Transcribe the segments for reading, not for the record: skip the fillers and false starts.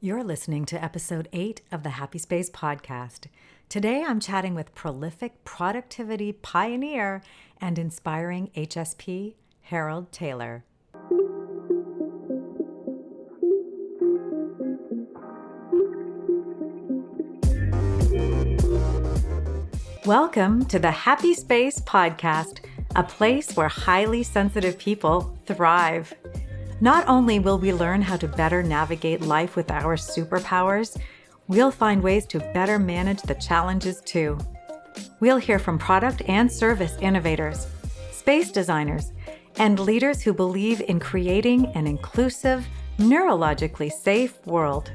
You're listening to episode 8 of the Happy Space podcast. Today I'm chatting with prolific productivity pioneer and inspiring HSP, Harold Taylor. Welcome to the Happy Space podcast, a place where highly sensitive people thrive. Not only will we learn how to better navigate life with our superpowers, we'll find ways to better manage the challenges too. We'll hear from product and service innovators, space designers, and leaders who believe in creating an inclusive, neurologically safe world.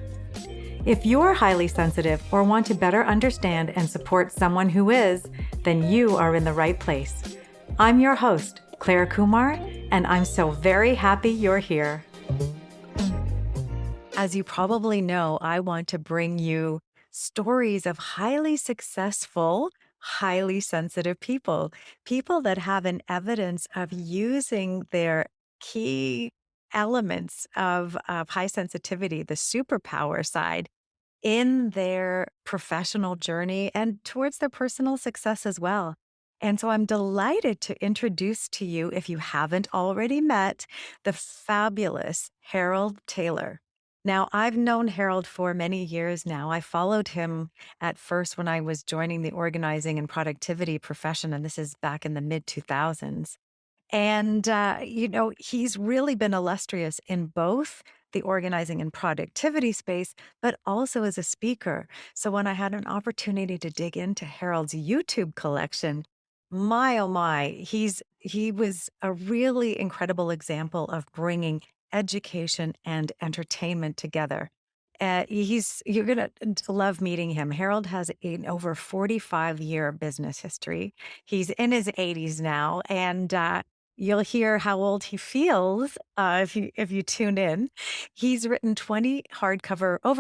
If you're highly sensitive or want to better understand and support someone who is, then you are in the right place. I'm your host, Clare Kumar, and I'm so very happy you're here. As you probably know, I want to bring you stories of highly successful, highly sensitive people that have an evidence of using their key elements of high sensitivity, the superpower side, in their professional journey and towards their personal success as well. And so I'm delighted to introduce to you, if you haven't already met, the fabulous Harold Taylor. Now, I've known Harold for many years now. I followed him at first when I was joining the organizing and productivity profession, and this is back in the mid 2000s. And, he's really been illustrious in both the organizing and productivity space, but also as a speaker. So when I had an opportunity to dig into Harold's YouTube collection, my oh my, he was a really incredible example of bringing education and entertainment together. You're gonna love meeting him. Harold has an over 45-year business history. He's in his 80s now, and you'll hear how old he feels if you tune in. He's written over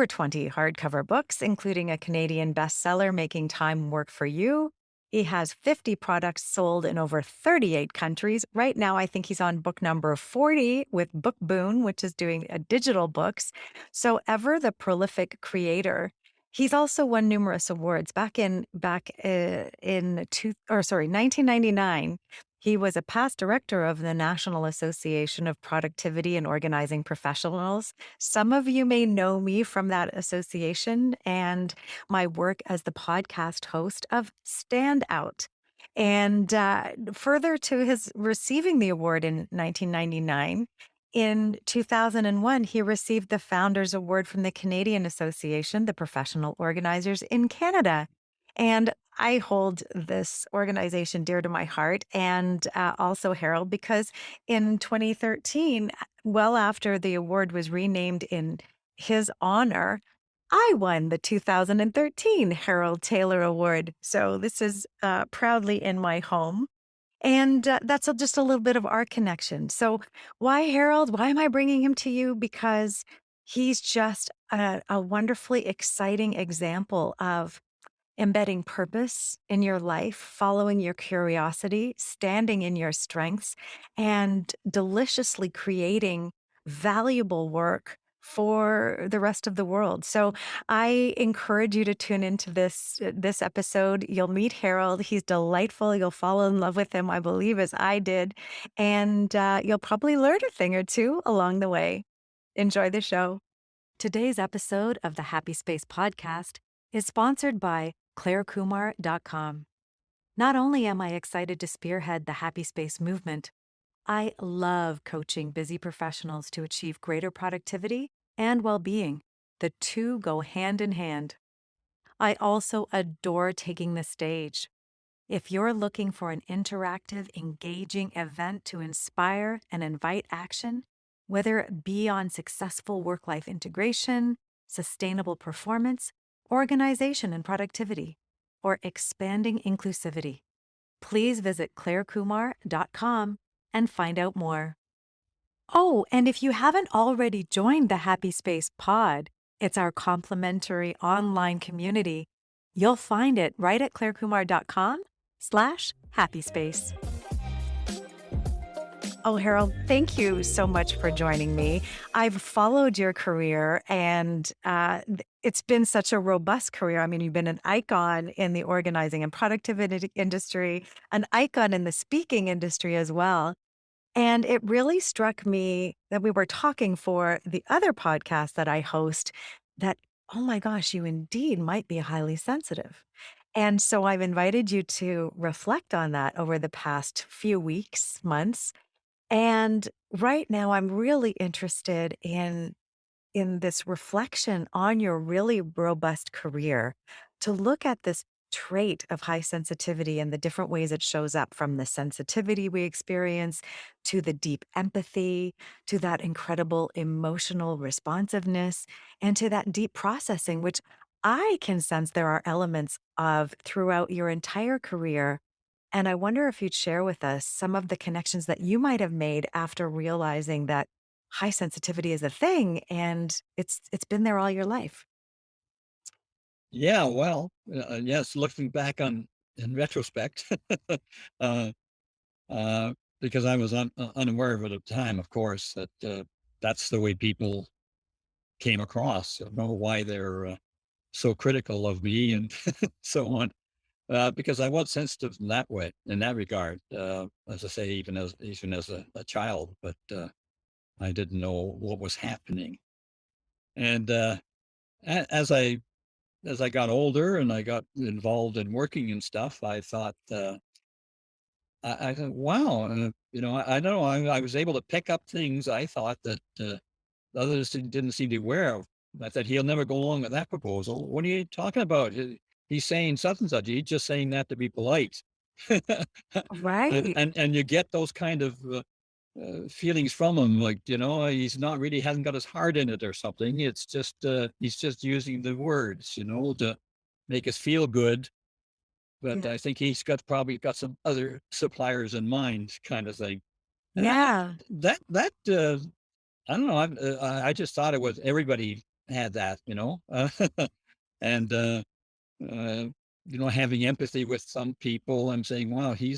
20 hardcover books, including a Canadian bestseller, Making Time Work for You. He has 50 products sold in over 38 countries. Right now, I think he's on book number 40 with Book Boon, which is doing digital books. So ever the prolific creator. He's also won numerous awards. Back in 1999, he was a past director of the National Association of Productivity and Organizing Professionals. Some of you may know me from that association and my work as the podcast host of Stand Out. And further to his receiving the award in 1999, in 2001, he received the Founders Award from the Canadian Association, the professional organizers in Canada. And I hold this organization dear to my heart, and also Harold, because in 2013, well after the award was renamed in his honor, I won the 2013 Harold Taylor Award. So this is proudly in my home. And that's just a little bit of our connection. So why Harold? Why am I bringing him to you? Because he's just a wonderfully exciting example of embedding purpose in your life, following your curiosity, standing in your strengths, and deliciously creating valuable work for the rest of the world. So I encourage you to tune into this episode. You'll meet Harold. He's delightful. You'll fall in love with him, I believe, as I did. And you'll probably learn a thing or two along the way. Enjoy the show. Today's episode of the Happy Space podcast is sponsored by ClareKumar.com. Not only am I excited to spearhead the Happy Space movement, I love coaching busy professionals to achieve greater productivity and well-being. The two go hand in hand. I also adore taking the stage. If you're looking for an interactive, engaging event to inspire and invite action, whether it be on successful work-life integration, sustainable performance, organization and productivity, or expanding inclusivity, please visit ClareKumar.com and find out more. Oh, and if you haven't already joined the Happy Space Pod, it's our complimentary online community. You'll find it right at ClareKumar.com/happyspace. Oh, Harold, thank you so much for joining me. I've followed your career and it's been such a robust career. I mean, you've been an icon in the organizing and productivity industry, an icon in the speaking industry as well. And it really struck me that we were talking for the other podcast that I host that, oh my gosh, you indeed might be highly sensitive. And so I've invited you to reflect on that over the past few weeks, months. And right now, I'm really interested in this reflection on your really robust career to look at this trait of high sensitivity and the different ways it shows up from the sensitivity we experience to the deep empathy to that incredible emotional responsiveness and to that deep processing which I can sense there are elements of throughout your entire career, and I wonder if you'd share with us some of the connections that you might have made after realizing that high sensitivity is a thing and it's been there all your life. Yeah, well, yes, looking back on in retrospect, uh, uh, because I was unaware of it at the time, of course, that that's the way people came across. I don't know why they're so critical of me and so on, because I was sensitive in that way, in that regard. As I say, even as a child, but I didn't know what was happening. And as I got older and I got involved in working and stuff, I thought, I thought, wow, I don't know, I was able to pick up things I thought that others didn't seem to be aware of. I thought he'll never go along with that proposal. What are you talking about? He's saying such and such. He's just saying that to be polite. and, Right. and and you get those kind of feelings from him, like he's not really hasn't got his heart in it or something. It's just he's just using the words, to make us feel good. But Yeah. I think he's probably got some other suppliers in mind, kind of thing. And Yeah. I don't know. I just thought it was everybody had that, and uh, having empathy with some people. I'm saying, wow, he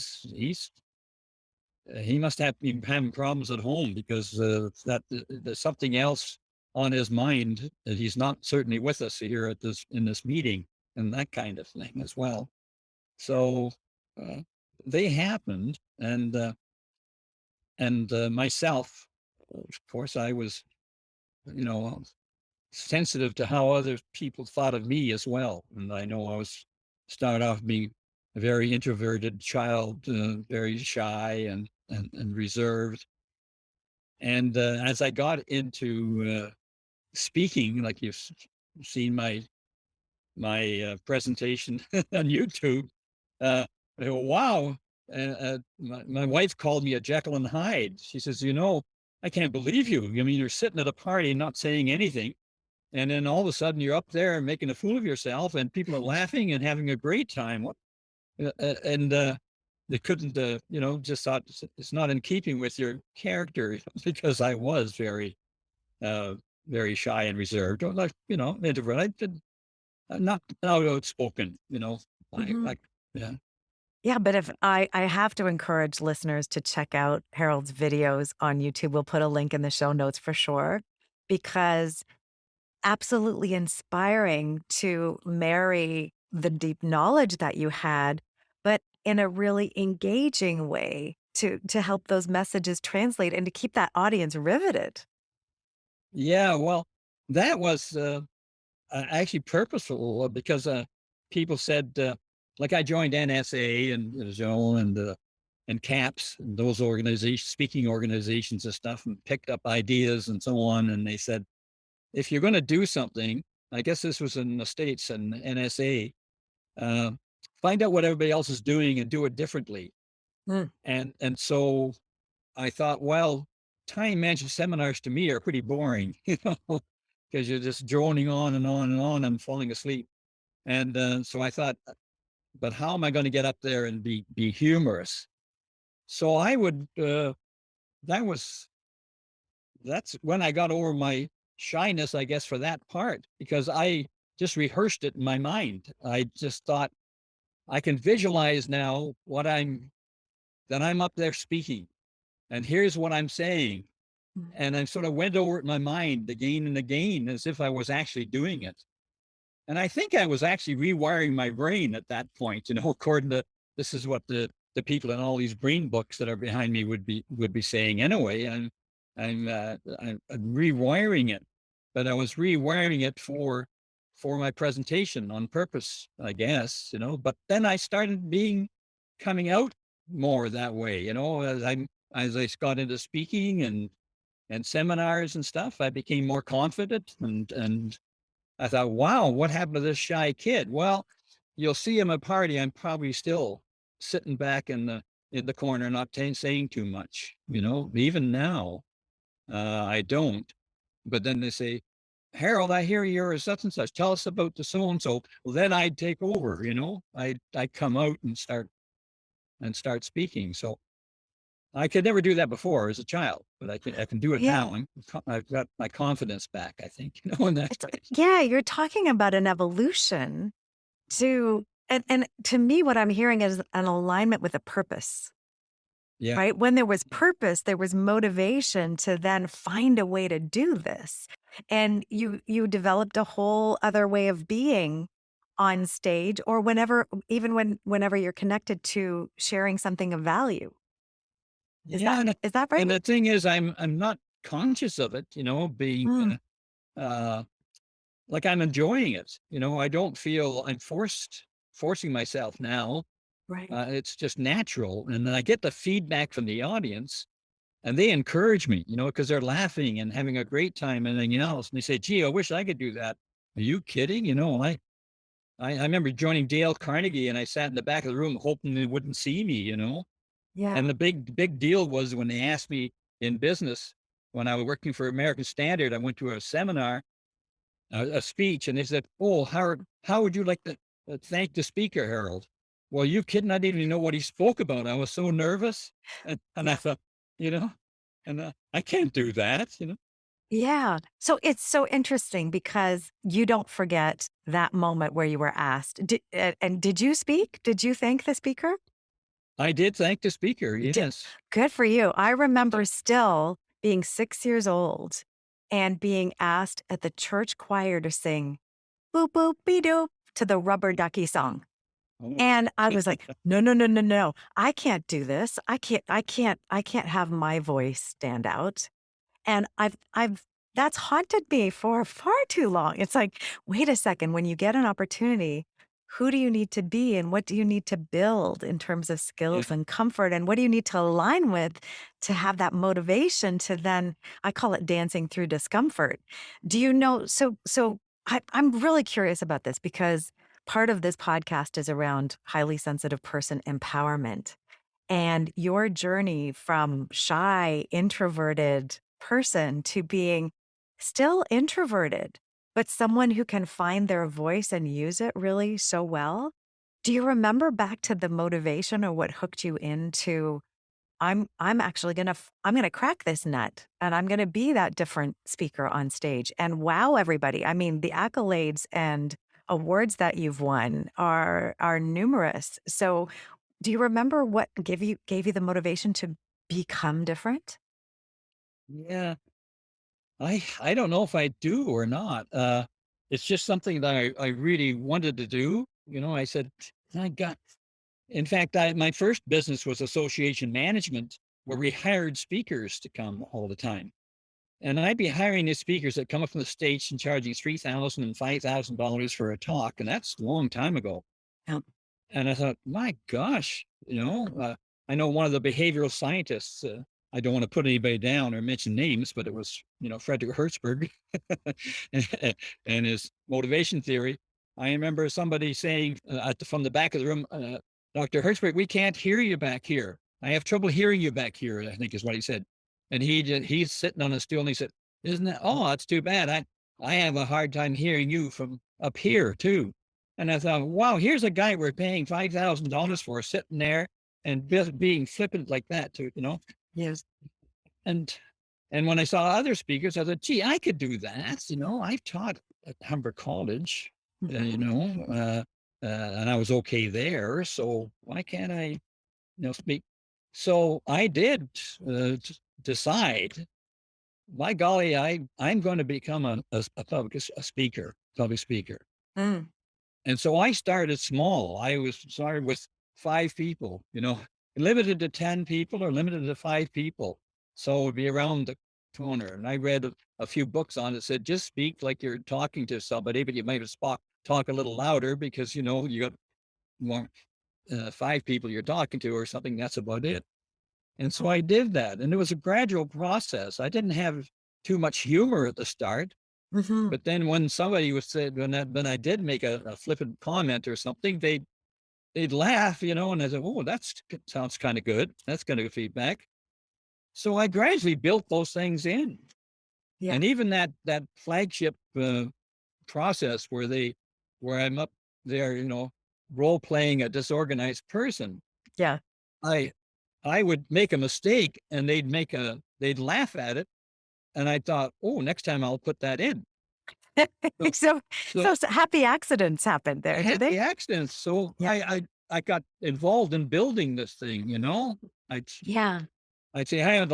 must have been having problems at home because there's something else on his mind that he's not certainly with us here at this in this meeting and that kind of thing as well. So uh, they happened, and myself, of course, I was you know sensitive to how other people thought of me as well, and I know I was started off being a very introverted child, very shy and reserved. And as I got into speaking, like you've seen my presentation on YouTube, I go, wow. My wife called me a Jekyll and Hyde. She says, I can't believe you. I mean, you're sitting at a party, not saying anything. And then all of a sudden you're up there making a fool of yourself and people are laughing and having a great time. And they couldn't, just thought it's not in keeping with your character because I was uh, very shy and reserved, or like, introvert. I did not outspoken, Mhm. like, yeah. Yeah, but if I have to encourage listeners to check out Harold's videos on YouTube. We'll put a link in the show notes for sure, because absolutely inspiring to marry the deep knowledge that you had, but in a really engaging way to help those messages translate and to keep that audience riveted. Yeah, well, that was actually purposeful because people said, like I joined NSA and CAPS and those organizations, speaking organizations and stuff, and picked up ideas and so on. And they said, if you're going to do something, I guess this was in the States and NSA, uh, find out what everybody else is doing and do it differently. Mm, And so I thought, well, time management seminars to me are pretty boring, because you're just droning on and on and on and falling asleep. And so I thought, but how am I going to get up there and be humorous? So I would. That was that's when I got over my shyness, I guess, for that part because I just rehearsed it in my mind. I just thought I can visualize now what I'm that I'm up there speaking, and here's what I'm saying. Mm. And I sort of went over it in my mind again and again as if I was actually doing it. And I think I was actually rewiring my brain at that point, according to this is what the people in all these brain books that are behind me would be saying anyway. And I'm rewiring it, but I was rewiring it for my presentation on purpose, I guess, But then I started coming out more that way, as I got into speaking and seminars and stuff. I became more confident and I thought, wow, what happened to this shy kid? Well, you'll see him at a party. I'm probably still sitting back in the corner, not saying too much. Even now, I don't. But then they say, Harold, I hear you're a such and such. Tell us about the so and so. Well, then I'd take over. I'd come out and start speaking. So I could never do that before as a child, but I can do it Yeah. now. I've got my confidence back, I think, in that It's way. yeah, you're talking about an evolution to and to me, what I'm hearing is an alignment with a purpose, Yeah. right? When there was purpose, there was motivation to then find a way to do this. And you developed a whole other way of being on stage or whenever you're connected to sharing something of value. Is Yeah, that and is that and right? the thing is, I'm not conscious of it, being Mm, uh, like I'm enjoying it. I don't feel I'm forcing myself now. right. It's just natural, and then I get the feedback from the audience, and they encourage me, because they're laughing and having a great time and everything else. And they say, "Gee, I wish I could do that." Are you kidding? I remember joining Dale Carnegie, and I sat in the back of the room hoping they wouldn't see me. Yeah. And the big deal was when they asked me in business, when I was working for American Standard, I went to a seminar, a speech, and they said, "Oh, how would you like to thank the speaker, Harold?" Well, you kidding? I didn't even know what he spoke about. I was so nervous, and I thought, you know, and I can't do that. Yeah. So it's so interesting because you don't forget that moment where you were asked. And did you speak? Did you thank the speaker? I did thank the speaker. Did, Yes. good for you. I remember still being 6 years old and being asked at the church choir to sing boop boop be doop to the rubber ducky song. Oh, And I was like, no, no, no, no, no. I can't do this. I can't have my voice stand out. And I've that's haunted me for far too long. It's like, wait a second, when you get an opportunity, who do you need to be and what do you need to build in terms of yeah. skills and comfort and what do you need to align with to have that motivation to then I call it dancing through discomfort. Do you know I'm really curious about this because part of this podcast is around highly sensitive person empowerment. And your journey from shy, introverted person to being still introverted, but someone who can find their voice and use it really so well. Do you remember back to the motivation or what hooked you into I'm actually I'm gonna crack this nut and I'm gonna be that different speaker on stage and wow everybody. I mean, the accolades and awards that you've won are numerous. So do you remember what gave you the motivation to become different? Yeah. I don't know if I do or not. It's just something that I really wanted to do. I said, I got In fact, my first business was association management, where we hired speakers to come all the time. And I'd be hiring these speakers that come up from the States and charging $3,000 and $5,000 for a talk. And that's a long time ago. Yeah. And I thought, my gosh, I know one of the behavioral scientists, I don't want to put anybody down or mention names, but it was, Frederick Hertzberg and his motivation theory. I remember somebody saying from the back of the room, Dr. Hertzberg, we can't hear you back here. I have trouble hearing you back here, I think is what he said. And he's sitting on a stool and he said, isn't that, oh, that's too bad. I have a hard time hearing you from up here too. And I thought, wow, here's a guy we're paying $5,000 for sitting there and just being flippant like that too. Yes. And and when I saw other speakers, I thought, gee, I could do that. I've taught at Humber College, Mhm. and I was okay there. So why can't I, speak? So I did decide, by golly, I'm going to become a speaker, public speaker. Mm, And so I started small. I was started with 5 people, limited to 10 people or limited to 5 people. So it'd be around the corner. And I read a few books on it, said just speak like you're talking to somebody, but you might have talk a little louder because you got more 5 people you're talking to or something. That's about it. And so I did that, and it was a gradual process. I didn't have too much humor at the start, mhm. but then when somebody was said when I did make a flippant comment or something, they'd laugh, and I said, "Oh, sounds kind of good. That's kind of feedback." So I gradually built those things in, Yeah, and even that flagship process where I'm up there, role playing a disorganized person. yeah. I I would make a mistake, and they'd laugh at it, and I thought, "Oh, next time I'll put that in." So So so happy accidents happened there, did they? happy accidents. So Yeah. I got involved in building this thing, I'd Yeah. I'd say, I had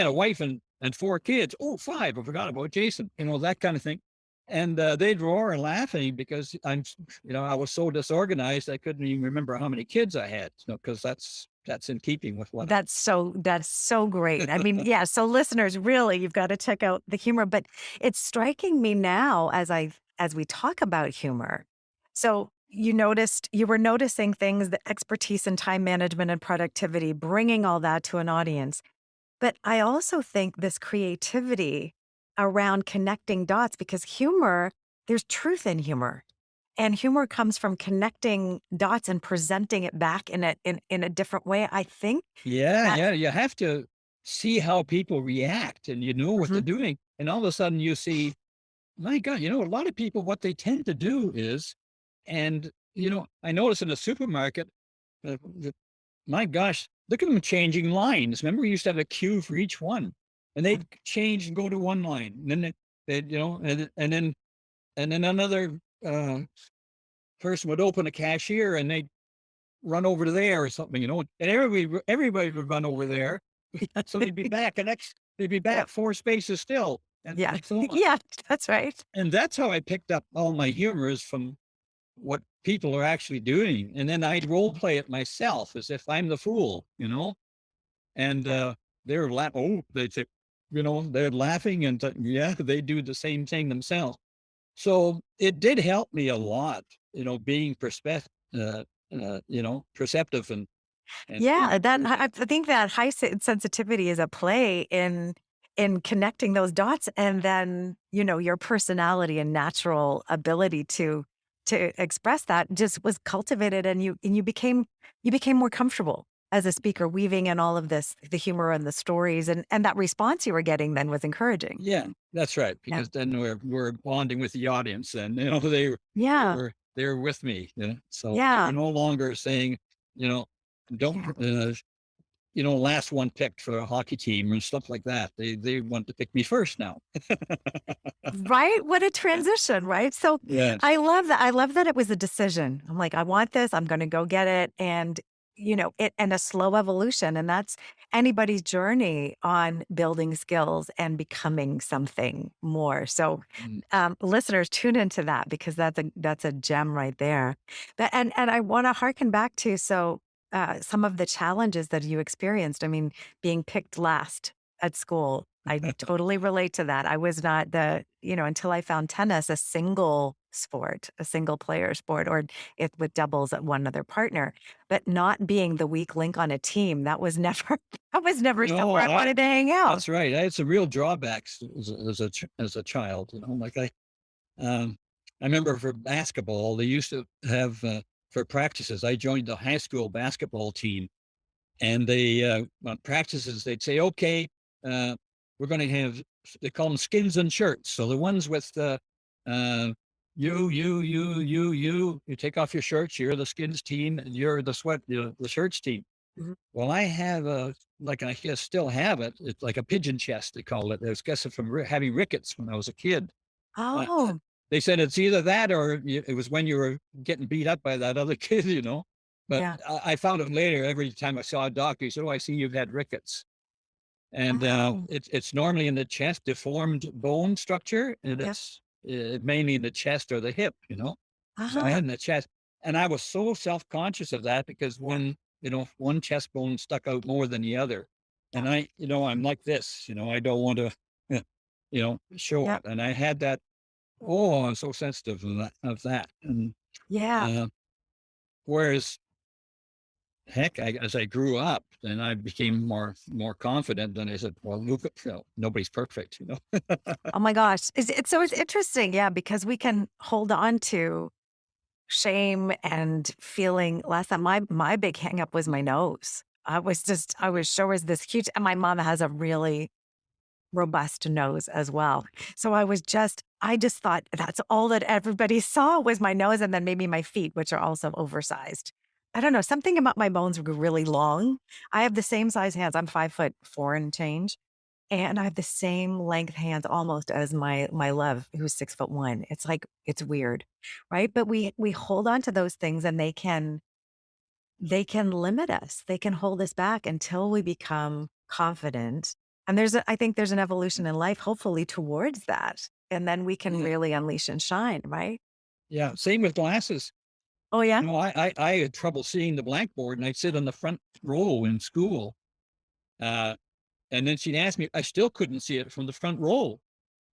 a wife and 4 kids. Oh, 5, I forgot about Jason, that kind of thing. And, they'd roar and laugh at me because I was so disorganized, I couldn't even remember how many kids I had, because that's in keeping with what That's so great. I mean, yeah, so listeners, really, you've got to check out the humor, but it's striking me now as we talk about humor. So, you were noticing things, the expertise in time management and productivity, bringing all that to an audience. But I also think this creativity around connecting dots because there's truth in humor. And humor comes from connecting dots and presenting it back in a different way. I think Yeah, that yeah, you have to see how people react, and you know what they're Mhm. doing, and all of a sudden you see, my God, a lot of people, what they tend to do is, and, I notice in the supermarket, that my gosh, look at them changing lines. Remember, we used to have a queue for each one, and they'd change and go to one line, and then and then another person would open a cashier, and they'd run over to there or something, and everybody would run over there, so they'd be Yeah. back 4 spaces still, Yeah. and so on. Yeah, that's right. And that's how I picked up all my humor, is from what people are actually doing, and then I'd role play it myself as if I'm the fool, and, they're they'd say, they're laughing, and yeah, they do the same thing themselves. So it did help me a lot, being perceptive and Yeah, I think that sensitivity is a play in connecting those dots and then, your personality and natural ability to express that just was cultivated and you became more comfortable as a speaker weaving in all of this, the humor and the stories and that response you were getting then was encouraging. yeah, that's right, Yeah. because then we're bonding with the audience, and, Yeah. they were with me, so Yeah. they're no longer saying, you know, "Don't, Yeah. last one picked for a hockey team," and stuff like that. They want to pick me first now. Right? What a transition, right? So Yes. I love that. I love that it was a decision. I'm like, I want this. I'm going to go get it. And, it and a slow evolution. And that's anybody's journey on building skills and becoming something more. So, Mm. listeners, tune into that because that's a gem right there. And I want to harken back to some of the challenges that you experienced. I mean, being picked last at school. I totally relate to that. I was not until I found tennis a single sport, a single player sport, or it with doubles at one other partner. But not being the weak link on a team, that was never that was never No, somewhere I wanted to hang out. that's right. I had some real drawbacks as a child, like um, I remember for basketball, they used to have, for practices, I joined the high school basketball team, and on practices, they'd say, "Okay, uh, we're going to have," they call them skins and shirts. So the ones with uh, you take off your shirts, you're the skins team, and you're the shirts team. Mhm. Well, I have like I guess still have it. It's like a pigeon chest, they call it. I was guessing from having rickets when I was a kid. Uh, Oh, they said it's either that or it was when you were getting beat up by that other kid. But Yeah. I found it later. Every time I saw a doctor, he said, "Oh, I see you've had rickets." And Oh, it's normally in the chest, deformed bone structure, and yep. it's mainly in the chest or the hip. So I Uh-huh. had in the chest, and I was so self conscious of that because when one chest bone stuck out more than the other, and Yep. I'm like this. I don't want to, show Yep. it, and I had that. Oh, I'm so sensitive of that, and Yeah. uh, whereas heck, as I grew up, then I became more confident. And I said, "Well, look, nobody's perfect, you know." Oh my gosh. It's interesting. Yeah, because we can hold on to shame and feeling less than my big hang up was my nose. I was sure was this huge, and my mom has a really robust nose as well. So I just thought that's all that everybody saw was my nose and then maybe my feet, which are also oversized. I don't know. Something about my bones grew really long. I have the same size hands. I'm 5'4" and change. And I have the same length hands almost as my love, who's 6'1". It's like it's weird, right? But we hold on to those things and they can limit us. They can hold us back until we become confident. And I think there's an evolution in life, hopefully towards that. And then we can Yeah, really unleash and shine, right? yeah. Same with glasses. Oh yeah, I had trouble seeing the blackboard, and I'd sit on the front row in school. Uh, and then she'd ask me, I still couldn't see it from the front row.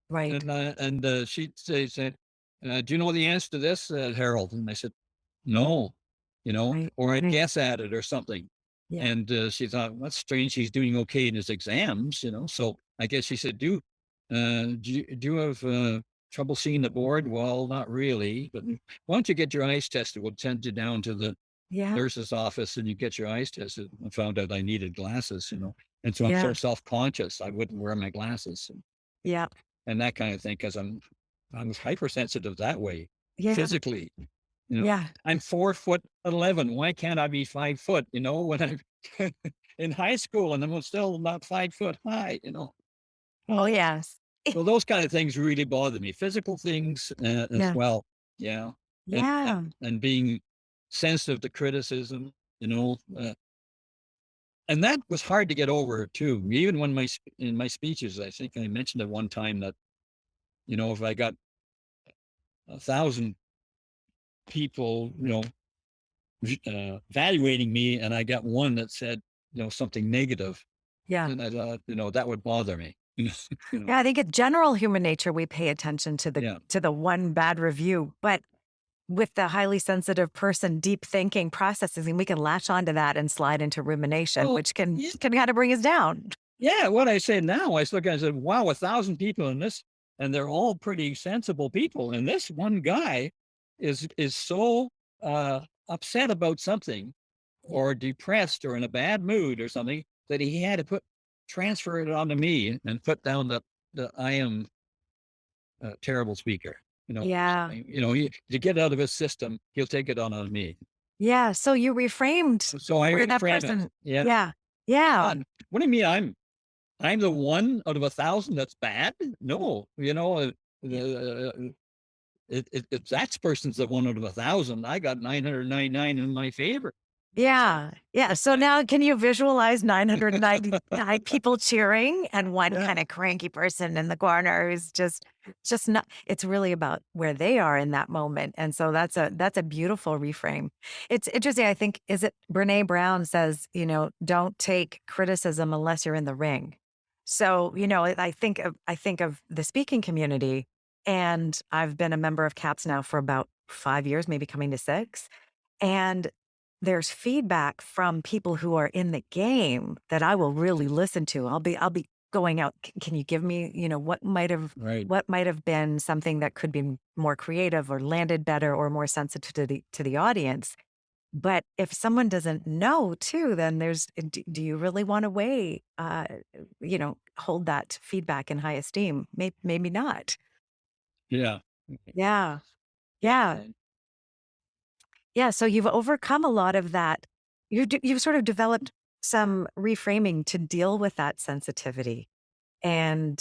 right, And she'd said, "Do you know the answer to this, Harold?" And I said, "No," right, or I'd right. guess at it or something. Yeah, And she thought, "That's strange. He's doing okay in his exams." So I guess she said, "Do you have trouble seeing the board?" Well, not really, but why don't you get your eyes tested? We'll send you down to the yeah, nurse's office and you get your eyes tested. I found out I needed glasses. And so I'm so yeah, self conscious. I wouldn't wear my glasses yeah, and that kind of thing because I'm hypersensitive that way yeah, physically. yeah. I'm 4'11". Why can't I be 5 foot? When I'm in high school and I'm still not 5 foot high. Oh yes. So those kind of things really bother me. Physical things as Yeah, well. Yeah, and yeah, and being sensitive to criticism. And that was hard to get over too. Even when in my speeches, I think I mentioned at one time that if I got 1,000 people, evaluating me, and I got one that said, something negative, yeah. then I thought, that would bother me. You know, Yeah, I think in general human nature, we pay attention yeah. to the one bad review, but with the highly sensitive person, deep thinking processes, and we can latch onto that and slide into rumination, Well, which can yeah, can kind of bring us down. yeah. What I say now, I look at it and said, wow, 1,000 people in this, and they're all pretty sensible people. And this one guy is so upset about something Yeah. or depressed or in a bad mood or something that he had to transfer it onto me and put down the I am a terrible speaker. Or Yeah. something. To get out of his system, he'll take it on me. Yeah. So you reframed So I where that reframe it. person, Yeah. yeah. Yeah. What do you mean I'm the one out of 1,000 that's bad? No, if that person's the one out of 1,000, I got 999 in my favor. So Yeah. Yeah. So now can you visualize 999 people cheering and one yeah, kind of cranky person in the corner who's just not it's really about where they are in that moment. And so that's a beautiful reframe. It's interesting. I think is it Brene Brown says, don't take criticism unless you're in the ring. So, I think of the speaking community and I've been a member of CAPS now for about 5 years, maybe coming to six. And there's feedback from people who are in the game that I will really listen to. I'll be going out, Can you give me, right. what might have been something that could be more creative or landed better or more sensitive to the audience?" But if someone doesn't know too, then do you really want to hold that feedback in high esteem? Maybe not. Yeah. Yeah. Yeah. Yeah. Yeah, so you've overcome a lot of that. You've sort of developed some reframing to deal with that sensitivity. and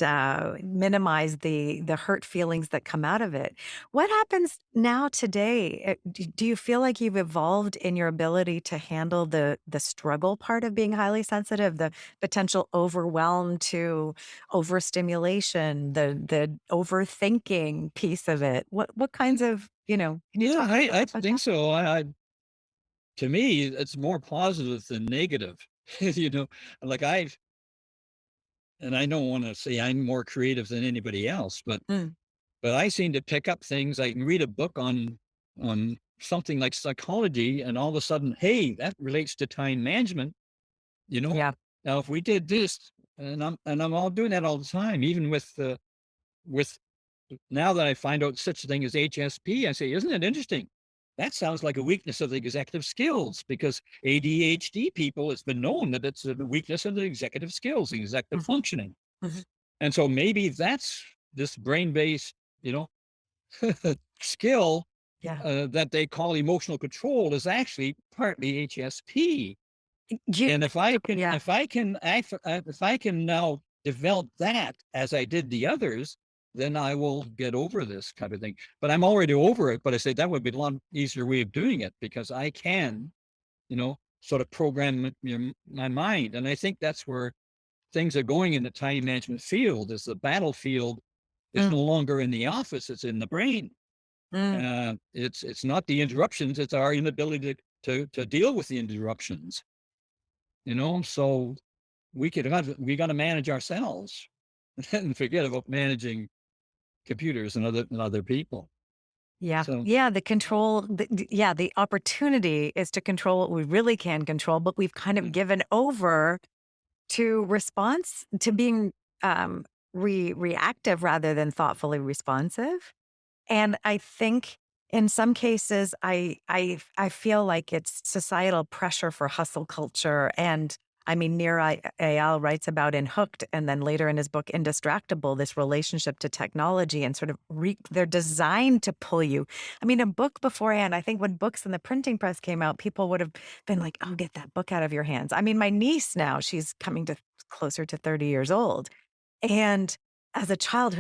minimize the hurt feelings that come out of it. What happens now today? Do you feel like you've evolved in your ability to handle the struggle part of being highly sensitive, the potential overwhelm to overstimulation, the overthinking piece of it? What kinds of, can you Yeah, talk I about think that? so. To me, it's more positive than negative. You know, like I don't want to say I'm more creative than anybody else, Mm, but I seem to pick up things. I can read a book on something like psychology, and all of a sudden, hey, that relates to time management. You know, yeah. now if we did this, and I'm all doing that all the time, even with now that I find out such a thing as HSP, I say, isn't it interesting? That sounds like a weakness of the executive skills because ADHD people, it's been known that it's a weakness of the executive skills, the executive Mm, functioning. mhm. And so maybe that's this brain based, skill Yeah. that they call emotional control is actually partly HSP. You, And yeah. if I can now develop that as I did the others, then I will get over this kind of thing. But I'm already over it. But I say that would be a lot easier way of doing it because I can, sort of program my mind. And I think that's where things are going in the time management field is the battlefield is Mm, no longer in the office, it's in the brain. mm, It's not the interruptions, it's our inability to deal with the interruptions, so we got to manage ourselves and forget about managing computers and other people. yeah. So Yeah. The control, yeah, the opportunity is to control what we really can control, but we've kind of mm, given over to response to being reactive rather than thoughtfully responsive. And I think in some cases, I feel like it's societal pressure for hustle culture. And I mean, Ayal writes about in Hooked, and then later in his book Indistractable, this relationship to technology and sort of they're designed to pull you. I mean, a book beforehand, I think when books in the printing press came out, people would have been like, "Oh, get that book out of your hands." I mean, my niece now, she's coming to closer to 30 years old, and as a child,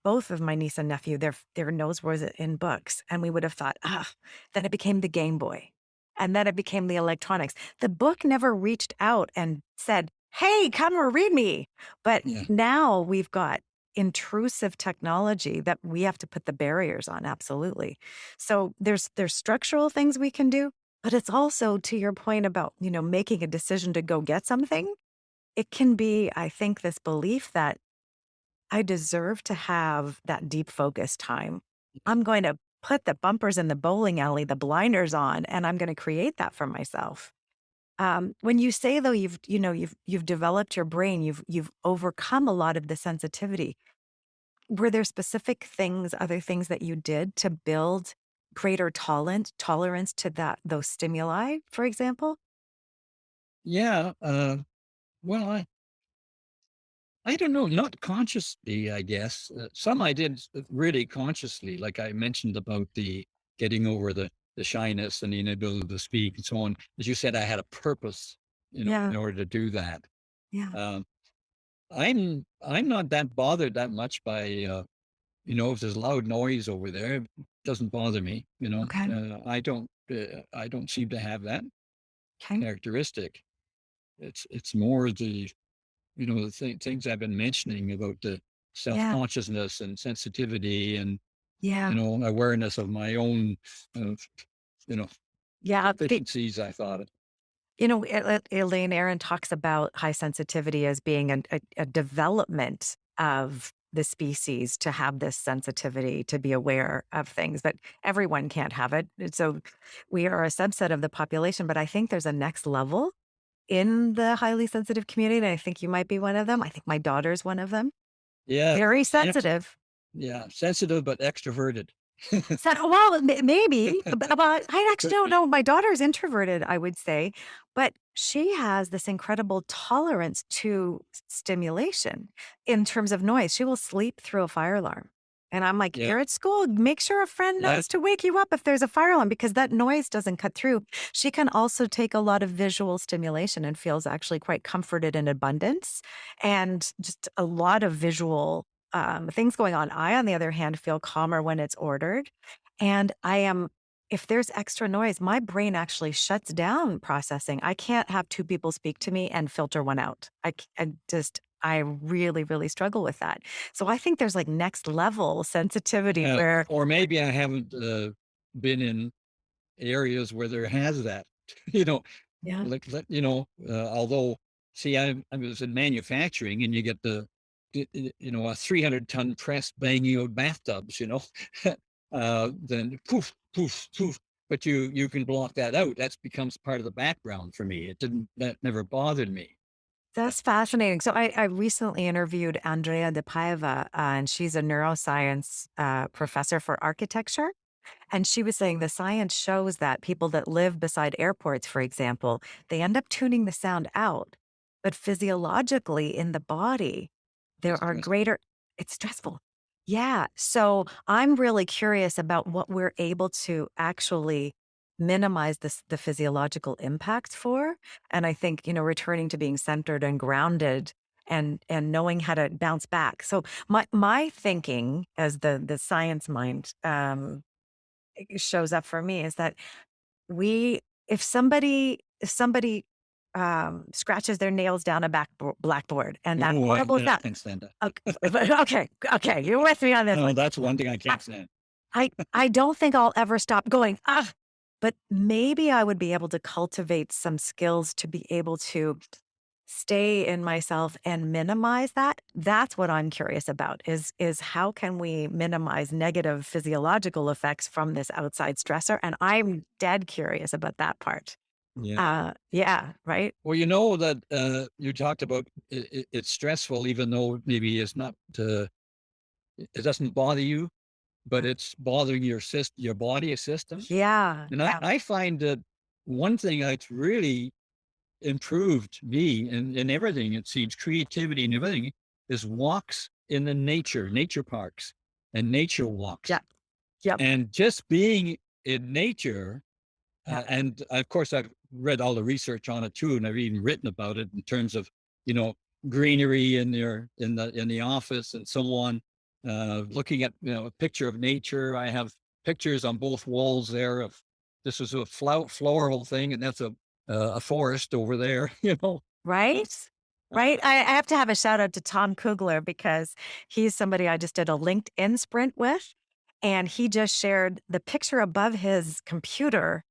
both of my niece and nephew, their nose was in books, and we would have thought, ah, then it became the Game Boy, and then it became the electronics. The book never reached out and said, "Hey, come or read me." But yeah. now we've got intrusive technology that we have to put the barriers on. Absolutely. So there's structural things we can do, but it's also to your point about making a decision to go get something. It can be, I think, this belief that I deserve to have that deep focus time. I'm going to put the bumpers in the bowling alley, the blinders on, and I'm going to create that for myself. When you say though you've developed your brain, you've overcome a lot of the sensitivity. Were there specific things, other things that you did to build greater tolerance to those stimuli, for example? Yeah. Well, I don't know, not consciously, I guess. Some I did really consciously, like I mentioned about the getting over the shyness and the inability to speak and so on. As you said, I had a purpose, Yeah, in order to do that. yeah, Um, I'm not that bothered that much by if there's loud noise over there, it doesn't bother me. okay, I don't seem to have that okay, characteristic. It's more the things I've been mentioning about the yeah, self-consciousness and sensitivity and, yeah, awareness of my own, uh, you know, yeah. deficiencies, I thought. Elaine Aaron talks about high sensitivity as being a development of the species to have this sensitivity, to be aware of things, but everyone can't have it. And so we are a subset of the population, but I think there's a next level in the highly sensitive community. And I think you might be one of them. I think my daughter's one of them. Yeah, Very kind of, sensitive. yeah, sensitive but extroverted. Said, "Oh, well, maybe, but I actually Could don't be. know. My daughter's introverted, I would say, but she has this incredible tolerance to stimulation in terms of noise. She will sleep through a fire alarm, And I'm like, Yeah. "You're at school. Make sure a friend That knows to wake you up if there's a fire alarm because that noise doesn't cut through." She can also take a lot of visual stimulation and feels actually quite comforted in abundance and just a lot of visual things going on. I, on the other hand, feel calmer when it's ordered. And if there's extra noise, my brain actually shuts down processing. I can't have two people speak to me and filter one out. I really, really struggle with that. So I think there's like next level sensitivity where, or maybe I haven't, been in areas where there has that, you know, yeah, although, see, I was in manufacturing and you get a 300-ton press banging out bathtubs, then poof, poof, poof. But you can block that out. That becomes part of the background for me. That never bothered me. that's fascinating. So I recently interviewed Andrea de Paiva, and she's a neuroscience professor for architecture. And she was saying the science shows that people that live beside airports, for example, they end up tuning the sound out. But physiologically in the body, It's there are stressful. greater, it's stressful. Yeah. So I'm really curious about what we're able to actually minimize the physiological impacts for. And I think, returning to being centered and grounded and knowing how to bounce back. So my thinking as the science mind shows up for me is that we if somebody scratches their nails down a blackboard and that Oh, horrible I sound. can't stand that. Okay, okay, you're with me on this No, one. that's one thing I I can't stand. I don't think I'll ever stop going, "Ah," but maybe I would be able to cultivate some skills to be able to stay in myself and minimize that. That's what I'm curious about is how can we minimize negative physiological effects from this outside stressor? And I'm dead curious about that part. Yeah. Yeah, right? Well, you know that, you talked about it's stressful, even though maybe it's not, it doesn't bother you, but it's bothering your body system. Yeah, And I, yeah, I find that one thing that's really improved me in everything, it seems, creativity and everything, is walks in the nature parks and nature walks. yeah, yep, And just being in nature. yeah, And of course, I've read all the research on it too, and I've even written about it in terms of, you know, greenery in the office and so on. Looking at a picture of nature, I have pictures on both walls there of this is a floral thing, and that's a forest over there. right? Right? Uh, I have to have a shout out to Tom Kugler because he's somebody I just did a LinkedIn sprint with. And he just shared the picture above his computer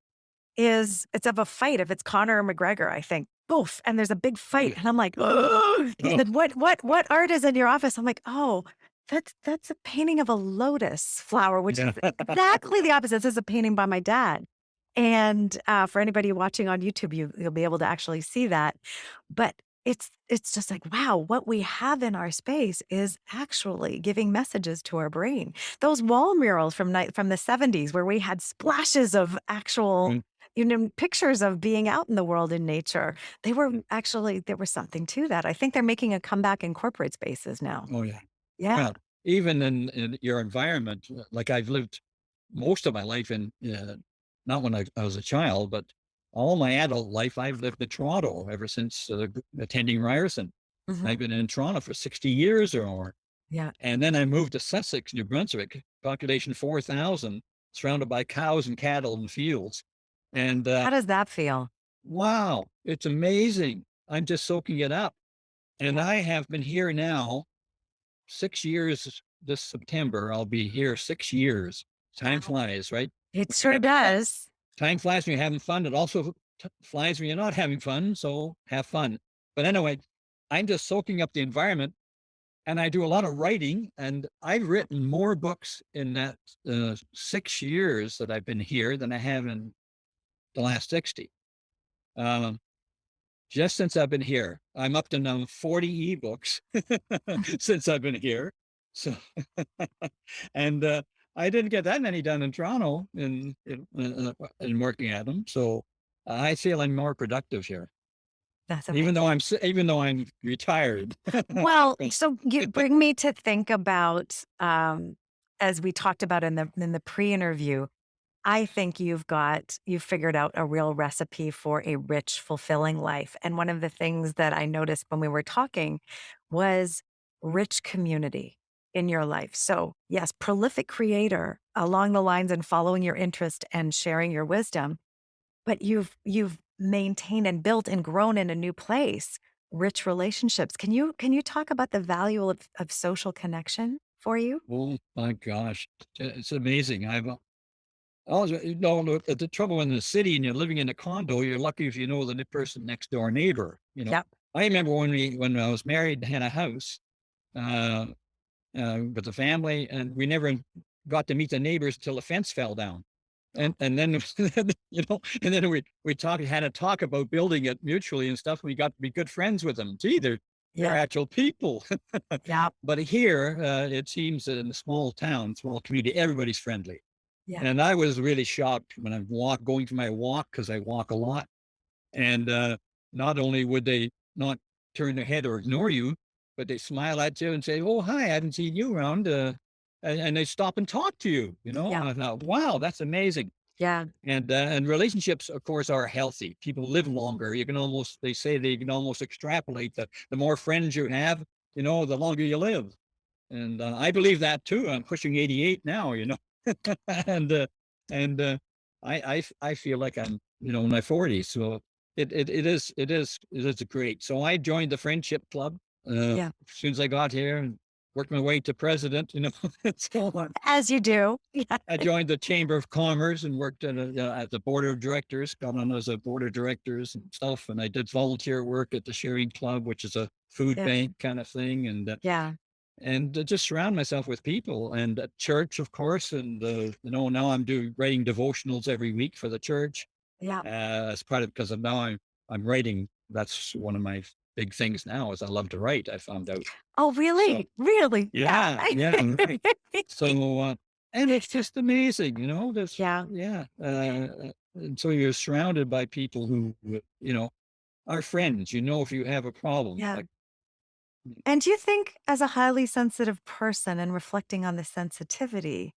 it's of a fight, if it's Conor or McGregor, I think, both, and there's a big oh fight, yeah, and I'm like, "Ugh." He oh, said, "What art is in your office?" I'm like, "Oh, that's a painting of a lotus flower," which yeah, is exactly the opposite. This is a painting by my dad, and, for anybody watching on YouTube, you'll be able to actually see that, but it's just like, wow, what we have in our space is actually giving messages to our brain. Those wall murals from the '70s where we had splashes of actual, and- pictures of being out in the world in nature. They were actually there was something to that. I think they're making a comeback in corporate spaces now. oh yeah. Yeah. Well, even in your environment, like I've lived most of my life not when I was a child, but all my adult life, I've lived in Toronto ever since attending Ryerson. Mhm. I've been in Toronto for 60 years or more. Yeah. And then I moved to Sussex, New Brunswick, population 4,000, surrounded by cows and cattle and fields. And How does that feel? wow, it's amazing. I'm just soaking it up. And Yeah. I have been here now 6 years this September. I'll be here 6 years. Time Wow. flies, right? It sure does. Time flies when you're having fun. It also flies when you're not having fun. So have fun. But anyway, I'm just soaking up the environment and I do a lot of writing. And I've written more books in that 6 years that I've been here than I have in the last 60. Um, just since I've been here, I'm up to now 40 ebooks since I've been here. So, and I didn't get that many done in Toronto in working at them. So I feel I'm more productive here, That's even though amazing. even though I'm retired. Well, so you bring me to think about, as we talked about in the pre-interview, I think you've figured out a real recipe for a rich, fulfilling life. And one of the things that I noticed when we were talking was rich community in your life. So, yes, prolific creator along the lines and following your interest and sharing your wisdom, but you've maintained and built and grown in a new place, rich relationships. Can you talk about the value of social connection for you? Oh my gosh, it's amazing. I've always, the trouble in the city and you're living in a condo, you're lucky if you know the person next door neighbor. Yep. I remember when I was married and had a house. Uh, with the family, and we never got to meet the neighbors till the fence fell down. And then and then we had a talk about building it mutually and stuff. We got to be good friends with them. Gee, they're Yeah. actual people. Yeah. But here, it seems that in a small town, small community, everybody's friendly. Yeah. And I was really shocked when I going for my walk because I walk a lot. And, not only would they not turn their head or ignore you, but they smile at you and say, "Oh, hi, I haven't seen you around," and they stop and talk to you, you know? Yeah. And I thought, "Wow, that's amazing." Yeah. And relationships, of course, are healthy. People live longer. They say they can almost extrapolate that the more friends you have, the longer you live. And, I believe that too. I'm pushing 88 now, and, and, I feel like I'm, in my 40s. So it is great. So I joined the friendship club, as Yeah. soon as I got here and worked my way to president, and so on. As you do. Yeah. I joined the Chamber of Commerce and worked at the board of directors, got on as a board of directors and stuff. And I did volunteer work at the Sharing Club, which is a food Yeah. bank kind of thing. Yeah. And just surround myself with people and at church, of course. And, now I'm writing devotionals every week for the church, Yeah. as part of, because now I'm writing. That's one of my big things now is I love to write. I found out. Oh, So really? Really? Yeah. yeah, yeah, right. So, and it's just amazing, this, Yeah. yeah. And so you're surrounded by people who, are friends, if you have a problem, Yeah. like, And do you think as a highly sensitive person and reflecting on the sensitivity,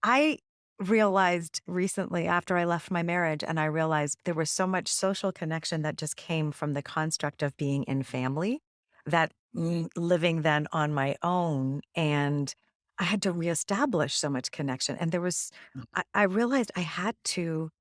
I realized recently after I left my marriage and I realized there was so much social connection that just came from the construct of being in family that living then on my own and I had to reestablish so much connection and there was I realized I had to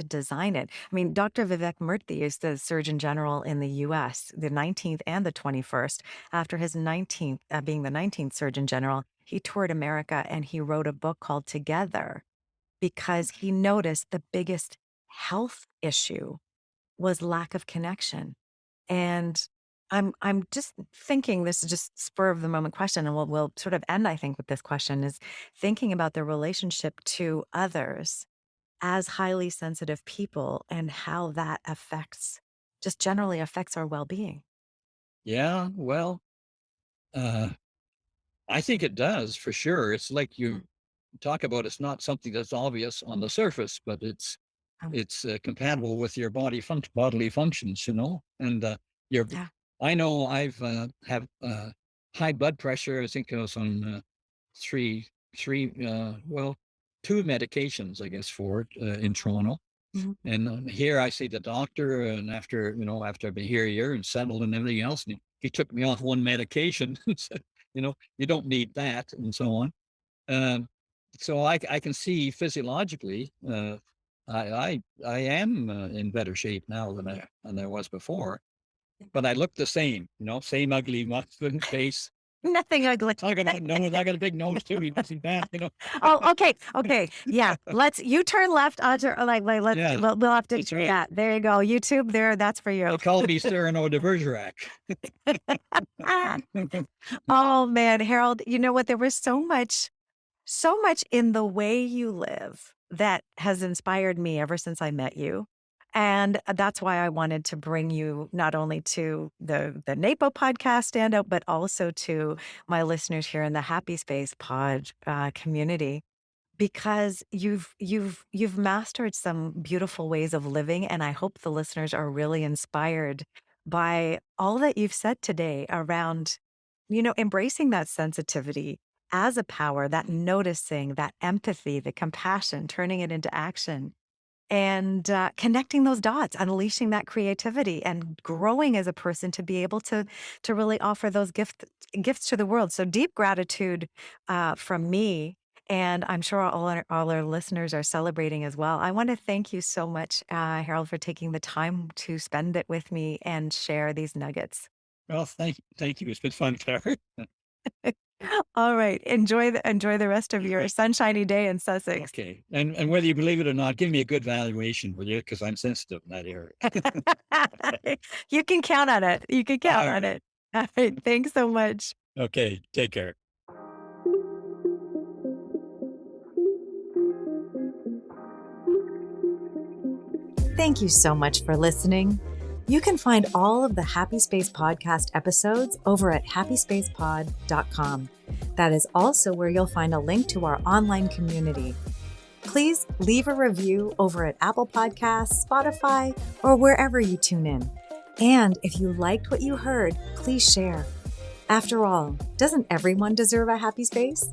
design it. I mean, Dr. Vivek Murthy is the Surgeon General in the US, the 19th and the 21st. After his 19th, being the 19th Surgeon General, he toured America and he wrote a book called Together because he noticed the biggest health issue was lack of connection. And I'm just thinking this is just spur of the moment question, and we'll sort of end, I think, with this question is thinking about the relationship to others as highly sensitive people and how that affects just generally affects our well-being. yeah, well, uh, I think it does for sure. It's like you talk about, it's not something that's obvious on the surface, but it's Um, it's compatible with your bodily functions, and your. yeah. I know I've have high blood pressure. I think I was on three three well, two medications, I guess, for it in Toronto. Mhm. And here I see the doctor, and after I've been here a year and settled and everything else, and he took me off one medication and said, you don't need that, and so on. Um, so I can see physiologically, I am in better shape now than I was before, but I look the same, same ugly muffin face. Nothing ugly. I got a nose, I got a big nose too. You can see that. Oh, okay, okay, yeah. Let's you turn left onto like let's Yeah, we'll have to that's right. yeah. There you go. YouTube there. That's for They you. call me Cyrano de Bergerac. Ah, oh man, Harold. You know what? There was so much in the way you live that has inspired me ever since I met you. And that's why I wanted to bring you not only to the NAPO podcast standout, but also to my listeners here in the Happy Space pod community because you've mastered some beautiful ways of living, and I hope the listeners are really inspired by all that you've said today around, embracing that sensitivity as a power, that noticing, that empathy, the compassion, turning it into action and connecting those dots, unleashing that creativity, and growing as a person to be able to really offer those gifts to the world. So deep gratitude from me, and I'm sure all our listeners are celebrating as well. I want to thank you so much, Harold, for taking the time to spend it with me and share these nuggets. Well, thank you. It's been fun, Claire. All right, enjoy the rest of your sunshiny day in Sussex. Okay. And whether you believe it or not, give me a good valuation, will you? Because I'm sensitive in that area. You can count on it. You can count All on right. it. All right, thanks so much. Okay. Take care. Thank you so much for listening. You can find all of the Happy Space podcast episodes over at happyspacepod.com. That is also where you'll find a link to our online community. Please leave a review over at Apple Podcasts, Spotify, or wherever you tune in. And if you liked what you heard, please share. After all, doesn't everyone deserve a happy space?